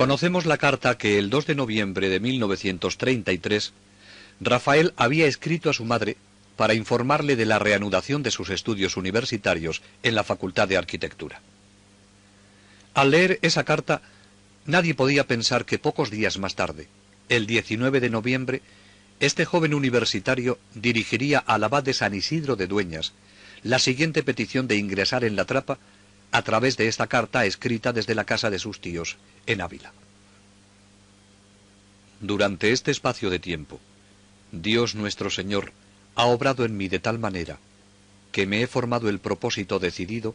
Conocemos la carta que el 2 de noviembre de 1933 Rafael había escrito a su madre para informarle de la reanudación de sus estudios universitarios en la Facultad de Arquitectura. Al leer esa carta, nadie podía pensar que pocos días más tarde, el 19 de noviembre, este joven universitario dirigiría al abad de San Isidro de Dueñas la siguiente petición de ingresar en la trapa a través de esta carta escrita desde la casa de sus tíos en Ávila. Durante este espacio de tiempo, Dios nuestro Señor ha obrado en mí de tal manera que me he formado el propósito decidido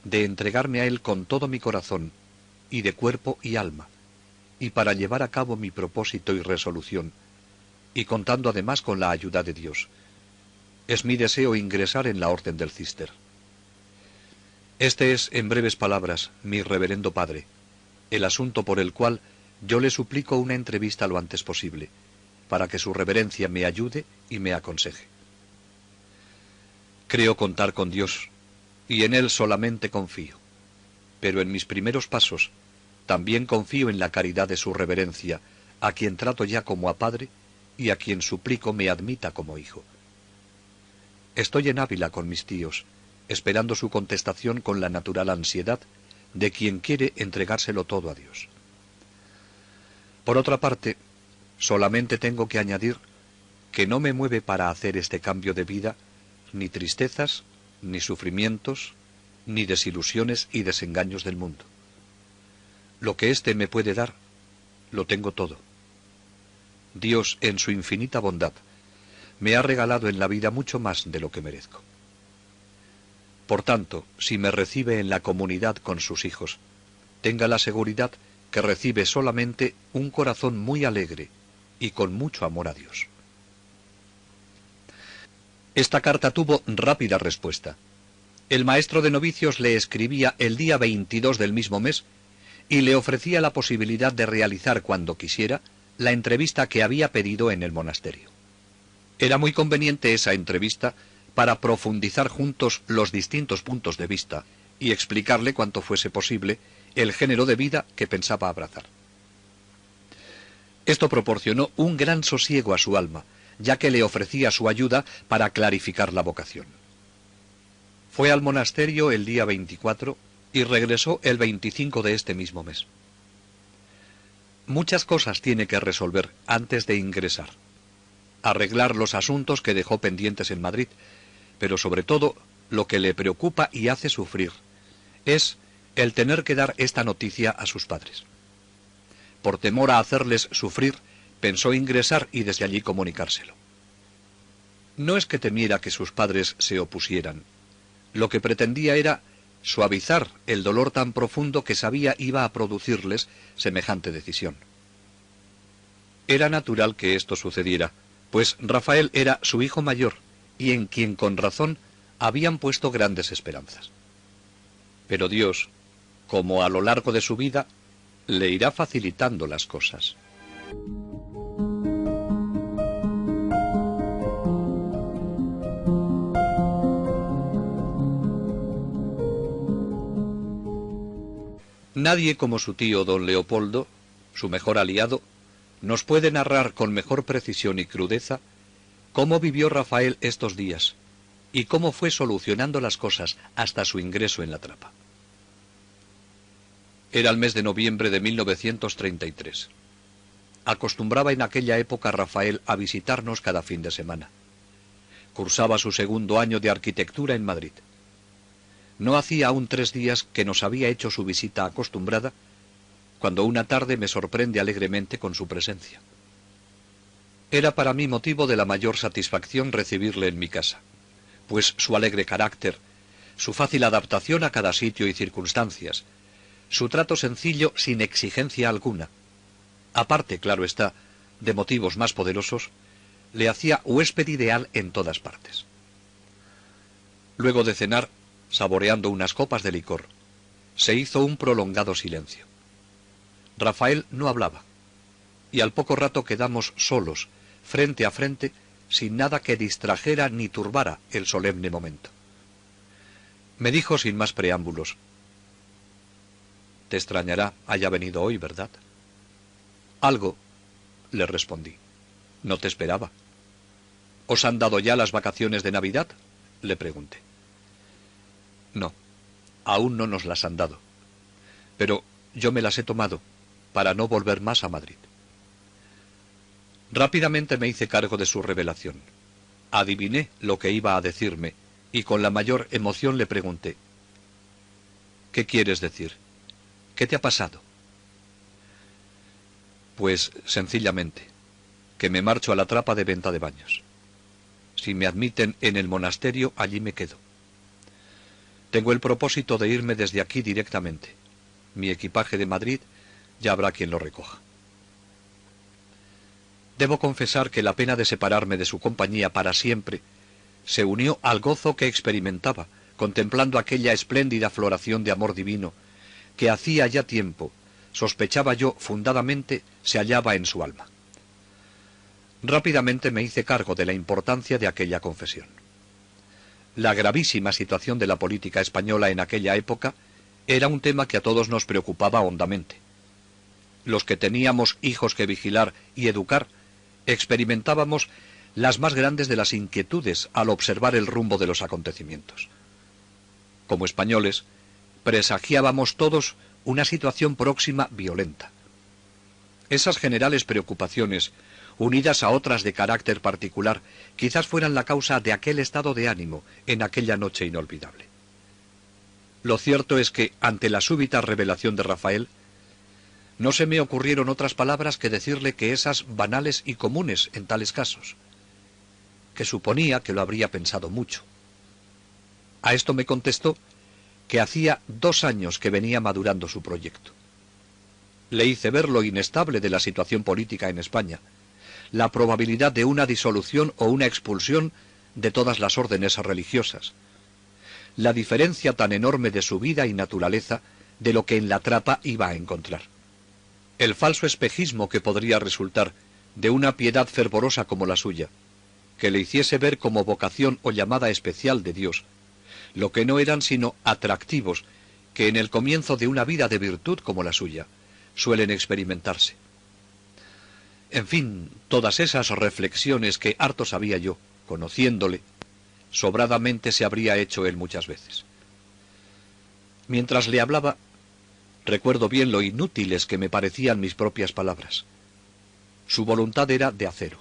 de entregarme a Él con todo mi corazón y de cuerpo y alma, y para llevar a cabo mi propósito y resolución, y contando además con la ayuda de Dios. Es mi deseo ingresar en la Orden del Císter. Este es, en breves palabras, mi reverendo Padre, el asunto por el cual yo le suplico una entrevista lo antes posible, para que su reverencia me ayude y me aconseje. Creo contar con Dios, y en Él solamente confío, pero en mis primeros pasos también confío en la caridad de su reverencia, a quien trato ya como a padre y a quien suplico me admita como hijo. Estoy en Ávila con mis tíos, esperando su contestación con la natural ansiedad de quien quiere entregárselo todo a Dios. Por otra parte, solamente tengo que añadir que no me mueve para hacer este cambio de vida ni tristezas, ni sufrimientos, ni desilusiones y desengaños del mundo. Lo que éste me puede dar, lo tengo todo. Dios, en su infinita bondad, me ha regalado en la vida mucho más de lo que merezco. Por tanto, si me recibe en la comunidad con sus hijos, tenga la seguridad que recibe solamente un corazón muy alegre y con mucho amor a Dios. Esta carta tuvo rápida respuesta. El maestro de novicios le escribía el día 22 del mismo mes y le ofrecía la posibilidad de realizar cuando quisiera la entrevista que había pedido en el monasterio. Era muy conveniente esa entrevista para profundizar juntos los distintos puntos de vista y explicarle cuanto fuese posible el género de vida que pensaba abrazar. Esto proporcionó un gran sosiego a su alma, ya que le ofrecía su ayuda para clarificar la vocación. Fue al monasterio el día 24 y regresó el 25 de este mismo mes. Muchas cosas tiene que resolver antes de ingresar. Arreglar los asuntos que dejó pendientes en Madrid, pero sobre todo lo que le preocupa y hace sufrir es el tener que dar esta noticia a sus padres. Por temor a hacerles sufrir, pensó ingresar y desde allí comunicárselo. No es que temiera que sus padres se opusieran. Lo que pretendía era suavizar el dolor tan profundo que sabía iba a producirles semejante decisión. Era natural que esto sucediera, pues Rafael era su hijo mayor y en quien con razón habían puesto grandes esperanzas. Pero Dios, como a lo largo de su vida, le irá facilitando las cosas. Nadie como su tío don Leopoldo, su mejor aliado, nos puede narrar con mejor precisión y crudeza cómo vivió Rafael estos días y cómo fue solucionando las cosas hasta su ingreso en la trapa. Era el mes de noviembre de 1933. Acostumbraba en aquella época Rafael a visitarnos cada fin de semana. Cursaba su segundo año de arquitectura en Madrid. No hacía aún 3 días que nos había hecho su visita acostumbrada, cuando una tarde me sorprende alegremente con su presencia. Era para mí motivo de la mayor satisfacción recibirle en mi casa, pues su alegre carácter, su fácil adaptación a cada sitio y circunstancias, su trato sencillo sin exigencia alguna, aparte, claro está, de motivos más poderosos, le hacía huésped ideal en todas partes. Luego de cenar, saboreando unas copas de licor, se hizo un prolongado silencio. Rafael no hablaba, y al poco rato quedamos solos, frente a frente, sin nada que distrajera ni turbara el solemne momento. Me dijo sin más preámbulos: «Te extrañará haya venido hoy, ¿verdad?». Algo, le respondí. No te esperaba. ¿Os han dado ya las vacaciones de Navidad?, le pregunté. No, aún no nos las han dado. Pero yo me las he tomado para no volver más a Madrid. Rápidamente me hice cargo de su revelación. Adiviné lo que iba a decirme y con la mayor emoción le pregunté: ¿qué quieres decir? ¿Qué te ha pasado? Pues, sencillamente, que me marcho a la trapa de venta de baños. Si me admiten en el monasterio, allí me quedo. Tengo el propósito de irme desde aquí directamente. Mi equipaje de Madrid ya habrá quien lo recoja. Debo confesar que la pena de separarme de su compañía para siempre se unió al gozo que experimentaba contemplando aquella espléndida floración de amor divino que hacía ya tiempo, sospechaba yo fundadamente, se hallaba en su alma. Rápidamente me hice cargo de la importancia de aquella confesión. La gravísima situación de la política española en aquella época era un tema que a todos nos preocupaba hondamente. Los que teníamos hijos que vigilar y educar, experimentábamos las más grandes de las inquietudes al observar el rumbo de los acontecimientos. Como españoles, presagiábamos todos una situación próxima violenta. Esas generales preocupaciones, unidas a otras de carácter particular, quizás fueran la causa de aquel estado de ánimo en aquella noche inolvidable. Lo cierto es que, ante la súbita revelación de Rafael, no se me ocurrieron otras palabras que decirle que esas banales y comunes en tales casos, que suponía que lo habría pensado mucho. A esto me contestó que hacía 2 años que venía madurando su proyecto. Le hice ver lo inestable de la situación política en España, la probabilidad de una disolución o una expulsión de todas las órdenes religiosas, la diferencia tan enorme de su vida y naturaleza de lo que en la trapa iba a encontrar, el falso espejismo que podría resultar de una piedad fervorosa como la suya, que le hiciese ver como vocación o llamada especial de Dios, lo que no eran sino atractivos que en el comienzo de una vida de virtud como la suya suelen experimentarse. En fin, todas esas reflexiones que harto sabía yo, conociéndole, sobradamente se habría hecho él muchas veces. Mientras le hablaba, recuerdo bien lo inútiles que me parecían mis propias palabras. Su voluntad era de acero.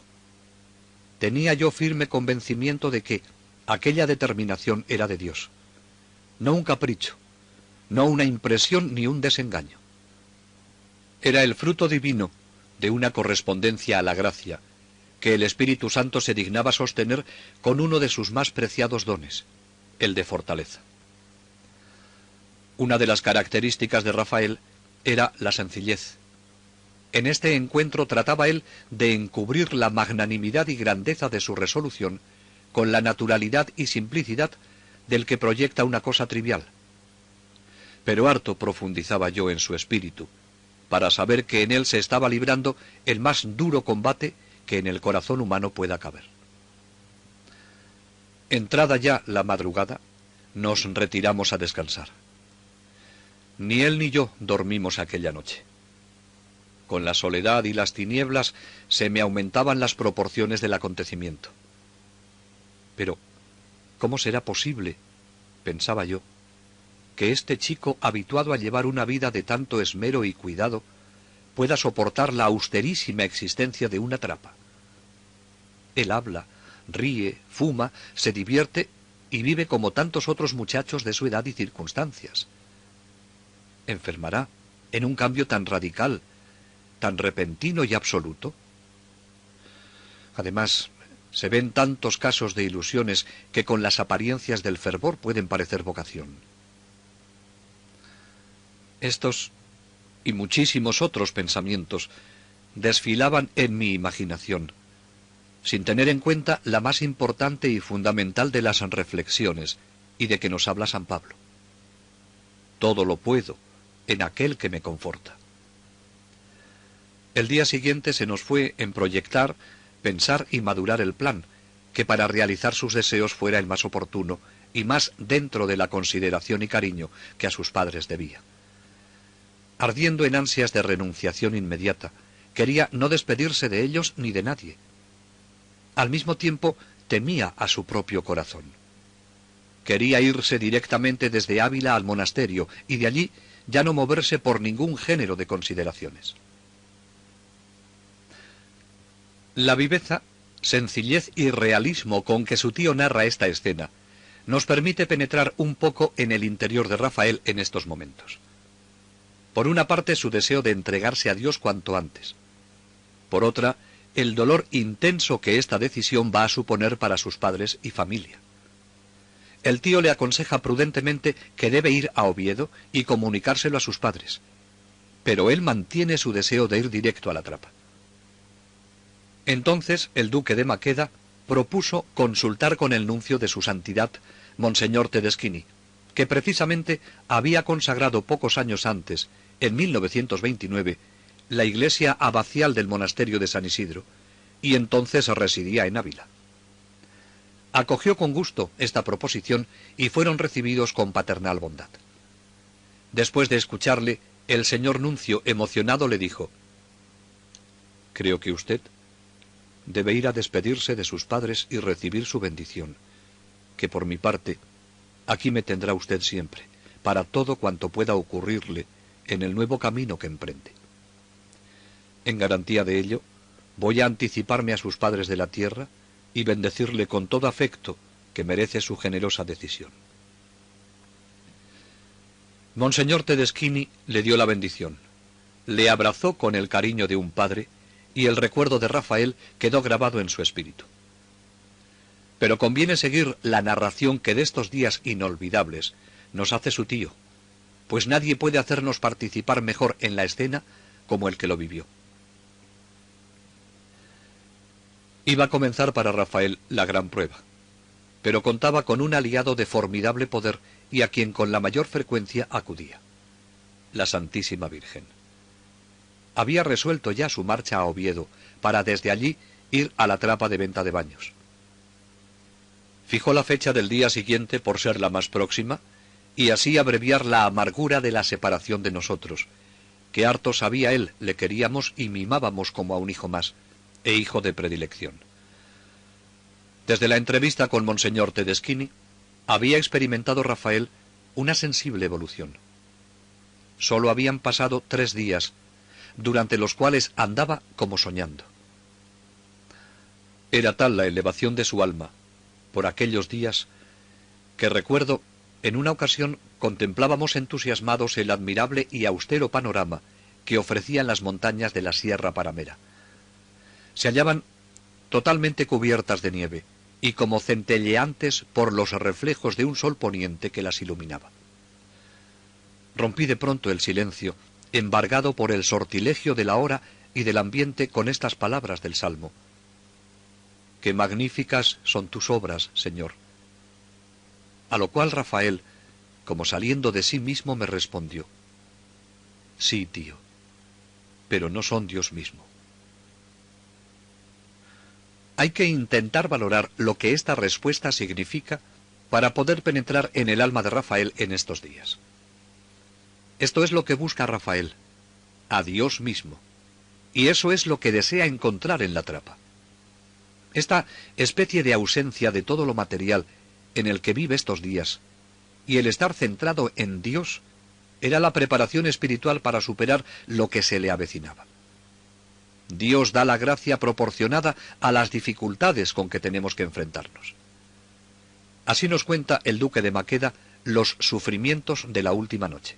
Tenía yo firme convencimiento de que aquella determinación era de Dios. No un capricho, no una impresión ni un desengaño. Era el fruto divino de una correspondencia a la gracia, que el Espíritu Santo se dignaba sostener con uno de sus más preciados dones, el de fortaleza. Una de las características de Rafael era la sencillez. En este encuentro trataba él de encubrir la magnanimidad y grandeza de su resolución con la naturalidad y simplicidad del que proyecta una cosa trivial. Pero harto profundizaba yo en su espíritu, para saber que en él se estaba librando el más duro combate que en el corazón humano pueda caber. Entrada ya la madrugada, nos retiramos a descansar. Ni él ni yo dormimos aquella noche. Con la soledad y las tinieblas se me aumentaban las proporciones del acontecimiento. Pero, ¿cómo será posible, pensaba yo, que este chico habituado a llevar una vida de tanto esmero y cuidado pueda soportar la austerísima existencia de una trapa? Él habla, ríe, fuma, se divierte y vive como tantos otros muchachos de su edad y circunstancias. ¿Enfermará en un cambio tan radical, tan repentino y absoluto? Además, se ven tantos casos de ilusiones que con las apariencias del fervor pueden parecer vocación. Estos y muchísimos otros pensamientos desfilaban en mi imaginación, sin tener en cuenta la más importante y fundamental de las reflexiones, y de que nos habla San Pablo. Todo lo puedo en aquel que me conforta. El día siguiente se nos fue en proyectar, pensar y madurar el plan, que para realizar sus deseos fuera el más oportuno y más dentro de la consideración y cariño que a sus padres debía. Ardiendo en ansias de renunciación inmediata, Quería no despedirse de ellos ni de nadie. Al mismo tiempo, temía a su propio corazón. Quería irse directamente desde Ávila al monasterio y de allí ya no moverse por ningún género de consideraciones. La viveza, sencillez y realismo con que su tío narra esta escena nos permite penetrar un poco en el interior de Rafael en estos momentos. Por una parte, su deseo de entregarse a Dios cuanto antes. Por otra, el dolor intenso que esta decisión va a suponer para sus padres y familia. El tío le aconseja prudentemente que debe ir a Oviedo y comunicárselo a sus padres, pero él mantiene su deseo de ir directo a la trapa. Entonces el duque de Maqueda propuso consultar con el nuncio de su santidad, Monseñor Tedeschini, que precisamente había consagrado pocos años antes, en 1929, la iglesia abacial del monasterio de San Isidro, y entonces residía en Ávila. Acogió con gusto esta proposición y fueron recibidos con paternal bondad. Después de escucharle, el señor nuncio, emocionado, le dijo: «Creo que usted debe ir a despedirse de sus padres y recibir su bendición, que por mi parte, aquí me tendrá usted siempre, para todo cuanto pueda ocurrirle en el nuevo camino que emprende. En garantía de ello, voy a anticiparme a sus padres de la tierra y bendecirle con todo afecto que merece su generosa decisión». Monseñor Tedeschini le dio la bendición, le abrazó con el cariño de un padre y el recuerdo de Rafael quedó grabado en su espíritu. Pero conviene seguir la narración que de estos días inolvidables nos hace su tío, pues nadie puede hacernos participar mejor en la escena como el que lo vivió. Iba a comenzar para Rafael la gran prueba, pero contaba con un aliado de formidable poder y a quien con la mayor frecuencia acudía: la Santísima Virgen. Había resuelto ya su marcha a Oviedo, para desde allí ir a la trapa de venta de baños. Fijó la fecha del día siguiente por ser la más próxima, y así abreviar la amargura de la separación de nosotros, que harto sabía él le queríamos y mimábamos como a un hijo más, e hijo de predilección. Desde la entrevista con Monseñor Tedeschini, había experimentado Rafael una sensible evolución. Solo habían pasado 3 días, durante los cuales andaba como soñando. Era tal la elevación de su alma, por aquellos días, que recuerdo, en una ocasión contemplábamos entusiasmados el admirable y austero panorama que ofrecían las montañas de la Sierra Paramera. Se hallaban totalmente cubiertas de nieve, y como centelleantes por los reflejos de un sol poniente que las iluminaba. Rompí de pronto el silencio, embargado por el sortilegio de la hora y del ambiente, con estas palabras del Salmo: «Qué magníficas son tus obras, Señor». A lo cual Rafael, como saliendo de sí mismo, me respondió: «Sí, tío, pero no son Dios mismo». Hay que intentar valorar lo que esta respuesta significa para poder penetrar en el alma de Rafael en estos días. Esto es lo que busca Rafael, a Dios mismo, y eso es lo que desea encontrar en la trapa. Esta especie de ausencia de todo lo material en el que vive estos días, y el estar centrado en Dios, era la preparación espiritual para superar lo que se le avecinaba. Dios da la gracia proporcionada a las dificultades con que tenemos que enfrentarnos. Así nos cuenta el duque de Maqueda los sufrimientos de la última noche.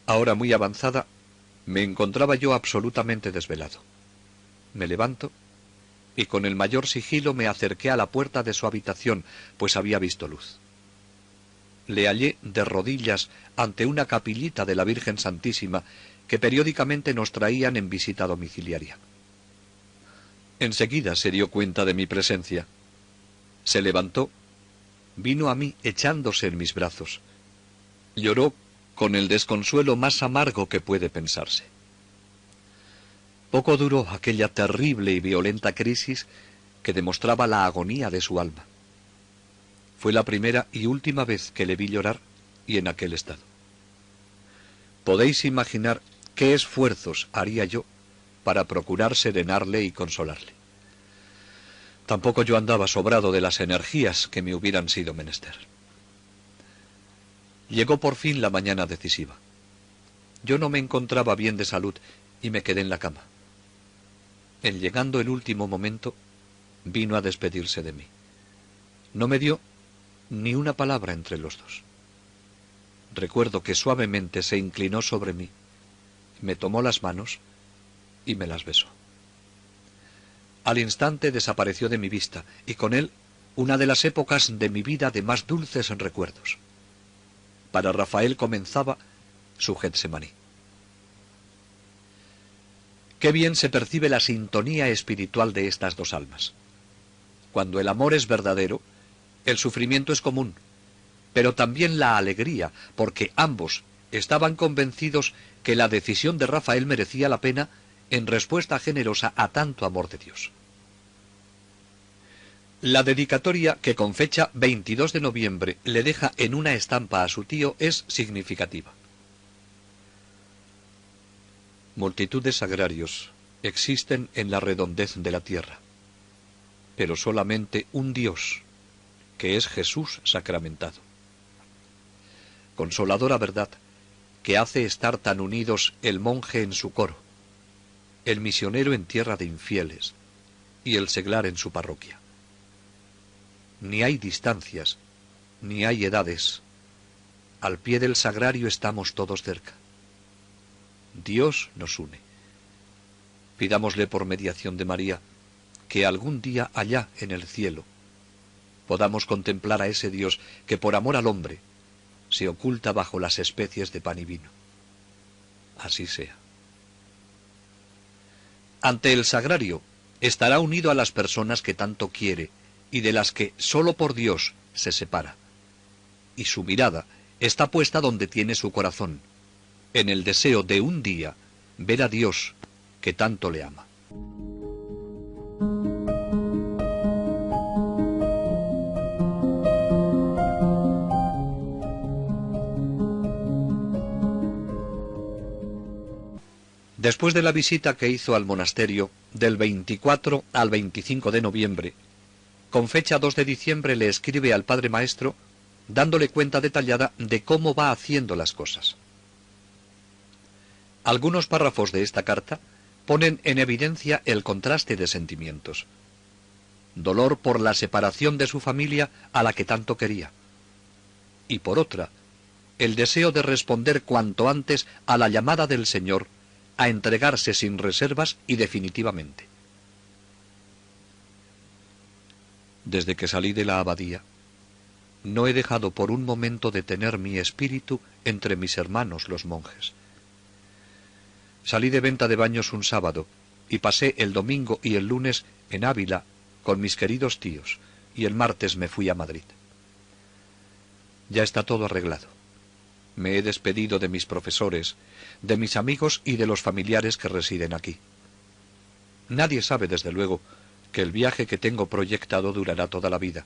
Ahora muy avanzada, me encontraba yo absolutamente desvelado. Me levanto y con el mayor sigilo me acerqué a la puerta de su habitación, pues había visto luz. Le hallé de rodillas ante una capillita de la Virgen Santísima que periódicamente nos traían en visita domiciliaria. Enseguida se dio cuenta de mi presencia. Se levantó, vino a mí echándose en mis brazos. Lloró con el desconsuelo más amargo que puede pensarse. Poco duró aquella terrible y violenta crisis que demostraba la agonía de su alma. Fue la primera y última vez que le vi llorar y en aquel estado. Podéis imaginar ¿qué esfuerzos haría yo para procurar serenarle y consolarle? Tampoco yo andaba sobrado de las energías que me hubieran sido menester. Llegó por fin la mañana decisiva. Yo no me encontraba bien de salud y me quedé en la cama. En llegando el último momento, vino a despedirse de mí. No me dio ni una palabra entre los dos. Recuerdo que suavemente se inclinó sobre mí, me tomó las manos y me las besó. Al instante desapareció de mi vista, y con él una de las épocas de mi vida de más dulces recuerdos. Para Rafael comenzaba su Getsemaní. Qué bien se percibe la sintonía espiritual de estas dos almas. Cuando el amor es verdadero, el sufrimiento es común, pero también la alegría, porque ambos estaban convencidos que la decisión de Rafael merecía la pena en respuesta generosa a tanto amor de Dios. La dedicatoria, que con fecha 22 de noviembre le deja en una estampa a su tío, es significativa. Multitud de sagrarios existen en la redondez de la tierra, pero solamente un Dios, que es Jesús sacramentado. Consoladora verdad, que hace estar tan unidos el monje en su coro, el misionero en tierra de infieles y el seglar en su parroquia. Ni hay distancias, ni hay edades. Al pie del sagrario estamos todos cerca. Dios nos une. Pidámosle por mediación de María que algún día allá en el cielo podamos contemplar a ese Dios que por amor al hombre se oculta bajo las especies de pan y vino. Así sea. Ante el sagrario estará unido a las personas que tanto quiere y de las que sólo por Dios se separa. Y su mirada está puesta donde tiene su corazón, en el deseo de un día ver a Dios que tanto le ama. Después de la visita que hizo al monasterio del 24 al 25 de noviembre, con fecha 2 de diciembre le escribe al padre maestro dándole cuenta detallada de cómo va haciendo las cosas. Algunos párrafos de esta carta ponen en evidencia el contraste de sentimientos. Dolor por la separación de su familia a la que tanto quería, y por otra, el deseo de responder cuanto antes a la llamada del Señor a entregarse sin reservas y definitivamente. Desde que salí de la abadía, no he dejado por un momento de tener mi espíritu entre mis hermanos los monjes. Salí de venta de baños un sábado y pasé el domingo y el lunes en Ávila con mis queridos tíos, y el martes me fui a Madrid. Ya está todo arreglado. Me he despedido de mis profesores, de mis amigos y de los familiares que residen aquí. Nadie sabe, desde luego, que el viaje que tengo proyectado durará toda la vida,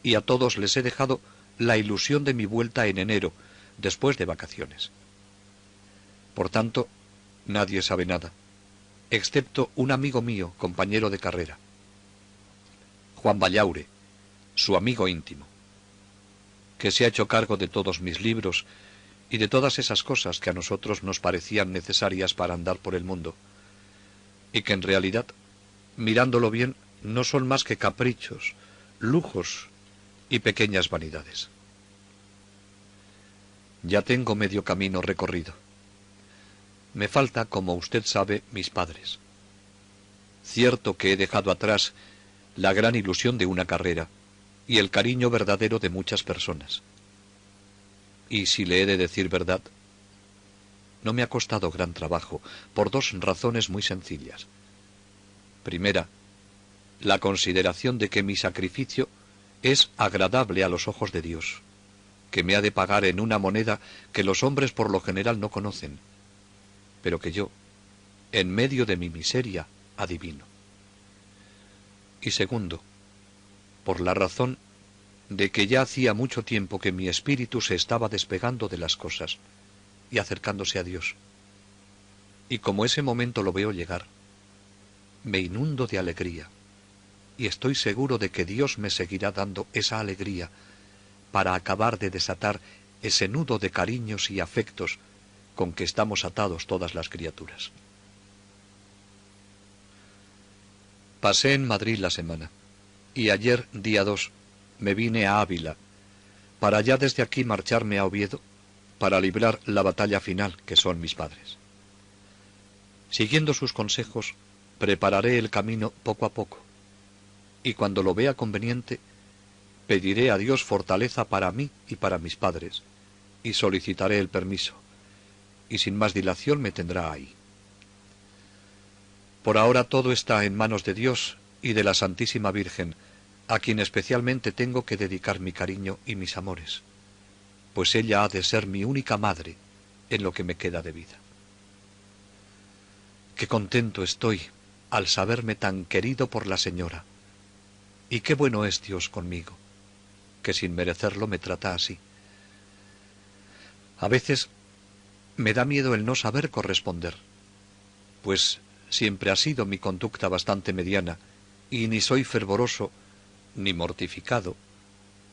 y a todos les he dejado la ilusión de mi vuelta en enero, después de vacaciones. Por tanto, nadie sabe nada, excepto un amigo mío, compañero de carrera, Juan Vallaure, su amigo íntimo, que se ha hecho cargo de todos mis libros y de todas esas cosas que a nosotros nos parecían necesarias para andar por el mundo, y que en realidad, mirándolo bien, no son más que caprichos, lujos y pequeñas vanidades. Ya tengo medio camino recorrido. Me falta, como usted sabe, mis padres. Cierto que he dejado atrás la gran ilusión de una carrera y el cariño verdadero de muchas personas. Y si le he de decir verdad, no me ha costado gran trabajo, por dos razones muy sencillas. Primera, la consideración de que mi sacrificio es agradable a los ojos de Dios, que me ha de pagar en una moneda que los hombres por lo general no conocen, pero que yo, en medio de mi miseria, adivino. Y segundo, por la razón de que ya hacía mucho tiempo que mi espíritu se estaba despegando de las cosas y acercándose a Dios. Y como ese momento lo veo llegar, me inundo de alegría, y estoy seguro de que Dios me seguirá dando esa alegría para acabar de desatar ese nudo de cariños y afectos con que estamos atados todas las criaturas. Pasé en Madrid la semana, y ayer, día 2, me vine a Ávila, para ya desde aquí marcharme a Oviedo, para librar la batalla final, que son mis padres. Siguiendo sus consejos, prepararé el camino poco a poco, y cuando lo vea conveniente, pediré a Dios fortaleza para mí y para mis padres, y solicitaré el permiso, y sin más dilación me tendrá ahí. Por ahora todo está en manos de Dios y de la Santísima Virgen, a quien especialmente tengo que dedicar mi cariño y mis amores, pues ella ha de ser mi única madre en lo que me queda de vida. Qué contento estoy al saberme tan querido por la Señora, y qué bueno es Dios conmigo, que sin merecerlo me trata así. A veces me da miedo el no saber corresponder, pues siempre ha sido mi conducta bastante mediana, y ni soy fervoroso, ni mortificado,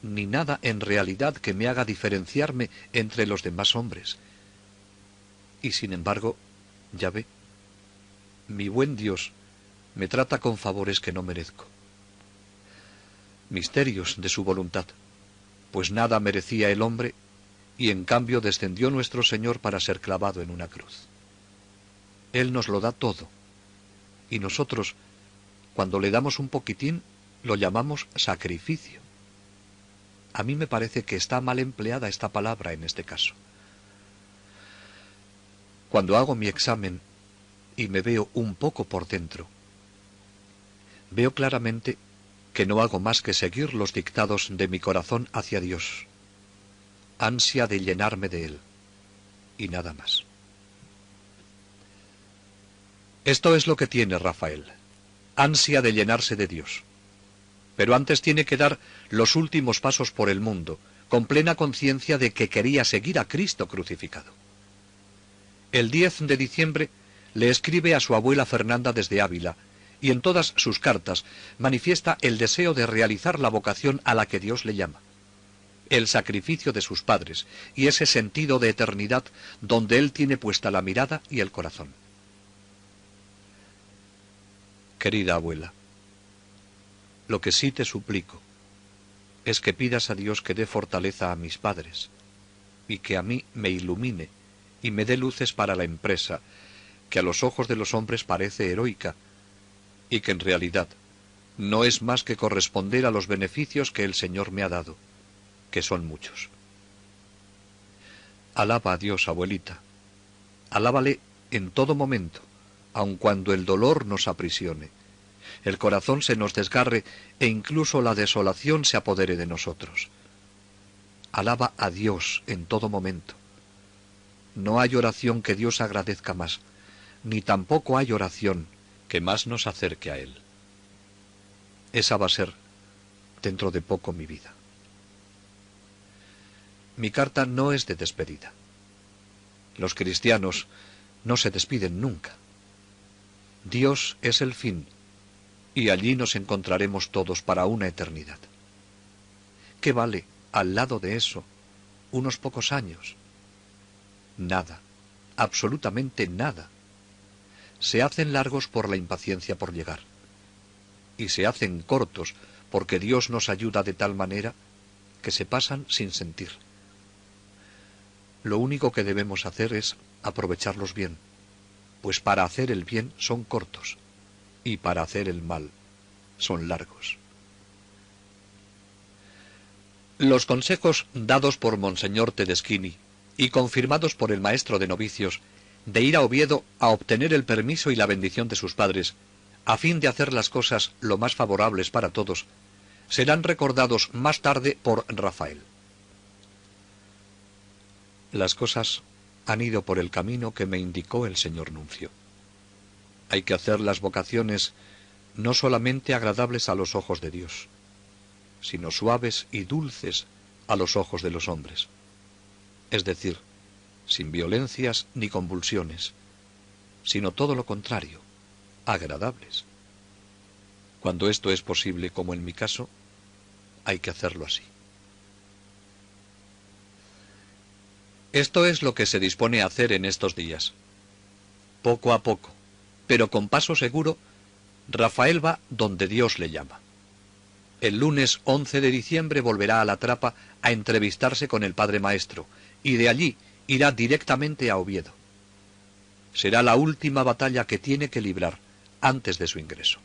ni nada en realidad que me haga diferenciarme entre los demás hombres. Y sin embargo, ya ve, mi buen Dios me trata con favores que no merezco. Misterios de su voluntad, pues nada merecía el hombre, y en cambio descendió nuestro Señor para ser clavado en una cruz. Él nos lo da todo, y nosotros, cuando le damos un poquitín, lo llamamos sacrificio. A mí me parece que está mal empleada esta palabra en este caso. Cuando hago mi examen y me veo un poco por dentro, veo claramente que no hago más que seguir los dictados de mi corazón hacia Dios, ansia de llenarme de Él, y nada más. Esto es lo que tiene Rafael, ansia de llenarse de Dios. Pero antes tiene que dar los últimos pasos por el mundo, con plena conciencia de que quería seguir a Cristo crucificado. El 10 de diciembre le escribe a su abuela Fernanda desde Ávila, y en todas sus cartas manifiesta el deseo de realizar la vocación a la que Dios le llama, el sacrificio de sus padres y ese sentido de eternidad donde él tiene puesta la mirada y el corazón. Querida abuela, lo que sí te suplico es que pidas a Dios que dé fortaleza a mis padres y que a mí me ilumine y me dé luces para la empresa que a los ojos de los hombres parece heroica y que en realidad no es más que corresponder a los beneficios que el Señor me ha dado, que son muchos. Alaba a Dios, abuelita, alábale en todo momento, aun cuando el dolor nos aprisione, el corazón se nos desgarre e incluso la desolación se apodere de nosotros. Alaba a Dios en todo momento. No hay oración que Dios agradezca más, ni tampoco hay oración que más nos acerque a Él. Esa va a ser, dentro de poco, mi vida. Mi carta no es de despedida. Los cristianos no se despiden nunca. Dios es el fin, y allí nos encontraremos todos para una eternidad. ¿Qué vale, al lado de eso, unos pocos años? Nada, absolutamente nada. Se hacen largos por la impaciencia por llegar, y se hacen cortos porque Dios nos ayuda de tal manera que se pasan sin sentir. Lo único que debemos hacer es aprovecharlos bien, pues para hacer el bien son cortos, y para hacer el mal son largos. Los consejos dados por Monseñor Tedeschini y confirmados por el maestro de novicios de ir a Oviedo a obtener el permiso y la bendición de sus padres, a fin de hacer las cosas lo más favorables para todos, serán recordados más tarde por Rafael. Las cosas han ido por el camino que me indicó el señor nuncio. Hay que hacer las vocaciones no solamente agradables a los ojos de Dios, sino suaves y dulces a los ojos de los hombres. Es decir, sin violencias ni convulsiones, sino todo lo contrario, agradables. Cuando esto es posible, como en mi caso, hay que hacerlo así. Esto es lo que se dispone a hacer en estos días. Poco a poco, pero con paso seguro, Rafael va donde Dios le llama. El lunes 11 de diciembre volverá a La Trapa a entrevistarse con el padre maestro, y de allí irá directamente a Oviedo. Será la última batalla que tiene que librar antes de su ingreso.